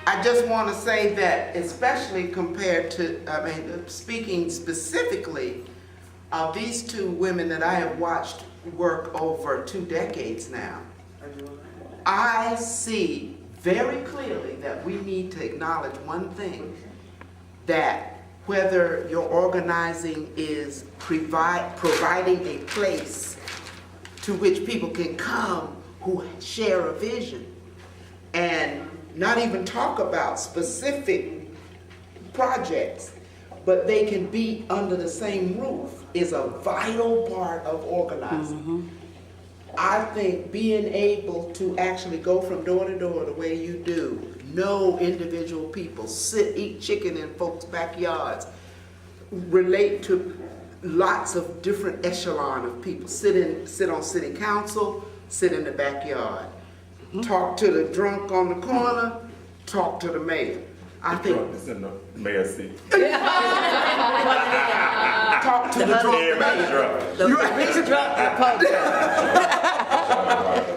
I just want to say that, especially compared to, speaking specifically of these two women that I have watched work over 2 decades now, I see very clearly that we need to acknowledge one thing, that whether your organizing is providing a place to which people can come who share a vision and not even talk about specific projects, but they can be under the same roof, is a vital part of organizing. Mm-hmm. I think being able to actually go from door to door the way you do, know individual people, eat chicken in folks' backyards, relate to lots of different echelon of people, sit on city council, sit in the backyard, talk to the drunk on the corner, talk to the mayor. I think it's in the mayor's seat. talk to the drunk mayor.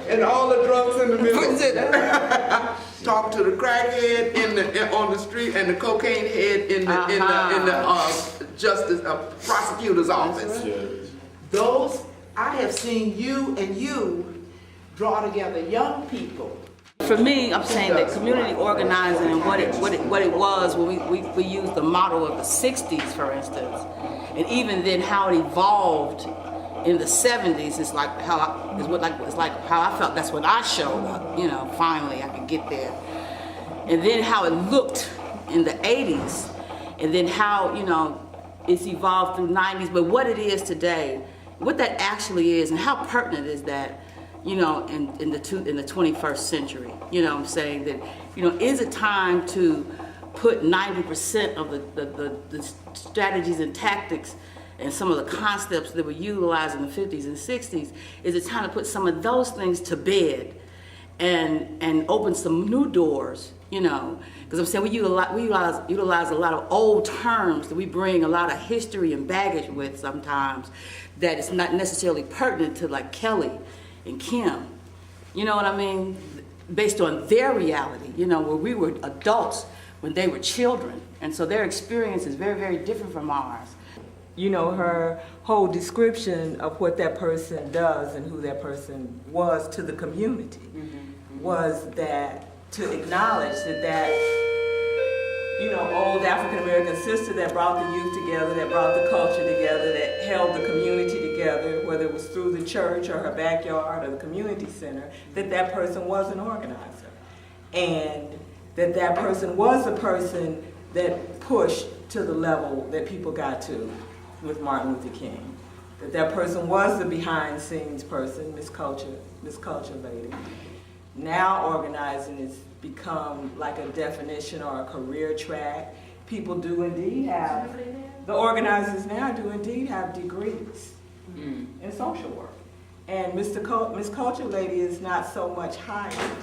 And all the drunks in the middle. Talk to the crackhead on the street and the cocaine head in the justice prosecutor's office. Those, I have seen you and you draw together young people. For me, I'm saying that community organizing and what it was when we used the model of the 60s, for instance, and even then how it evolved in the 70s. It's like how I felt. That's when I showed up. You know, finally I could get there, and then how it looked in the 80s, and then how it's evolved through 90s. But what it is today, what that actually is, and how pertinent is that? In the 21st century, I'm saying that, is it time to put 90% of the strategies and tactics and some of the concepts that were utilized in the 50s and 60s, is it time to put some of those things to bed and open some new doors, because I'm saying we utilize a lot of old terms that we bring a lot of history and baggage with sometimes that is not necessarily pertinent to like Kelly and Kim, you know what I mean? Based on their reality, where we were adults when they were children. And so their experience is very, very different from ours. Her whole description of what that person does and who that person was to the community was that to acknowledge that old African-American sister that brought the youth together, that brought the culture together, that held the community together, whether it was through the church or her backyard or the community center, that person was an organizer. And that person was the person that pushed to the level that people got to with Martin Luther King. That person was the behind-scenes person, Miss Culture Lady. Now organizing has become like a definition or a career track. People do indeed have, the organizers now do indeed have degrees in social work. And Miss Culture Lady is not so much hired,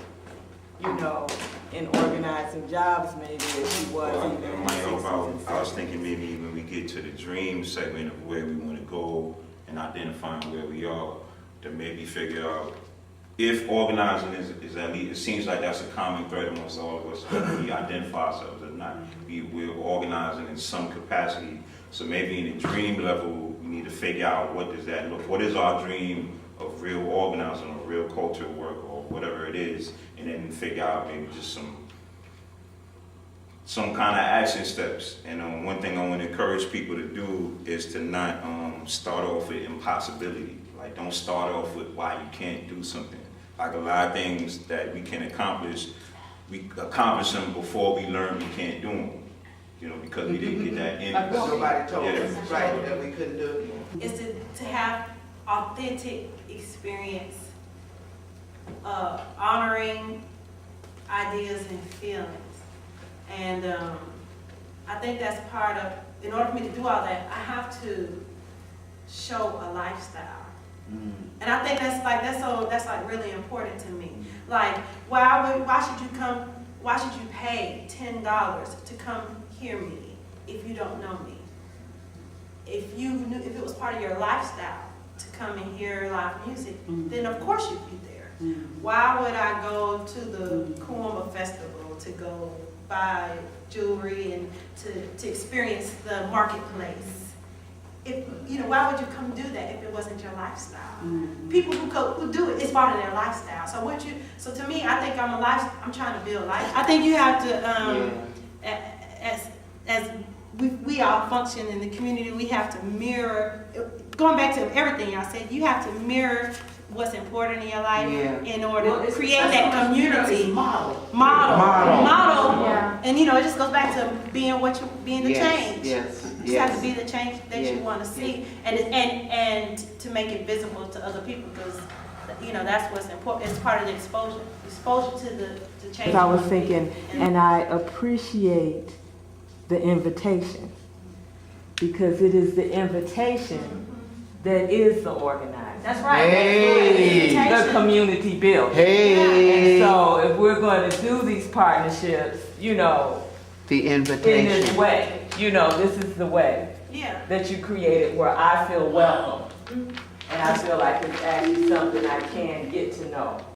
in organizing jobs maybe as she was even in the 60s and 70s. I was thinking maybe when we get to the dream segment of where we want to go and identifying where we are, to maybe figure out if organizing is at least, it seems like that's a common thread amongst all of us, whether we identify ourselves or not. We're organizing in some capacity. So maybe in the dream level, we need to figure out what does that look, what is our dream of real organizing or real culture work or whatever it is, and then figure out maybe just some kind of action steps. And one thing I want to encourage people to do is to not start off with impossibility. Like, don't start off with why you can't do something. Like a lot of things that we can accomplish, we accomplish them before we learn we can't do them. Because we didn't get that in us. Nobody told us, right, that we couldn't do it. Is to have authentic experience, honoring ideas and feelings. And I think that's part of, in order for me to do all that, I have to show a lifestyle. And I think that's really important to me. Like, why should you pay $10 to come hear me if you don't know me? If it was part of your lifestyle to come and hear live music, then of course you'd be there. Why would I go to the Kuumba Festival to go buy jewelry and to experience the marketplace. If, you know, why would you come do that if it wasn't your lifestyle? People who do it, it's part of their lifestyle. So to me, I think I'm trying to build life. I think you have to, as we all function in the community, we have to mirror, going back to everything I said, you have to mirror what's important in your life in order to create that community model. Yeah. And you know, it just goes back to being the change. Yes. You just have to be the change that you want to see, and to make it visible to other people, because you know that's what's important. It's part of the exposure to the change. I was thinking, and I appreciate the invitation, because it is the invitation that is the organizer. That's right. Hey. The community building. Hey. And so if we're going to do these partnerships, you know, The in this invitation. way, you know, this is the way Yeah. that you create it where I feel welcome. And I feel like it's actually something I can get to know.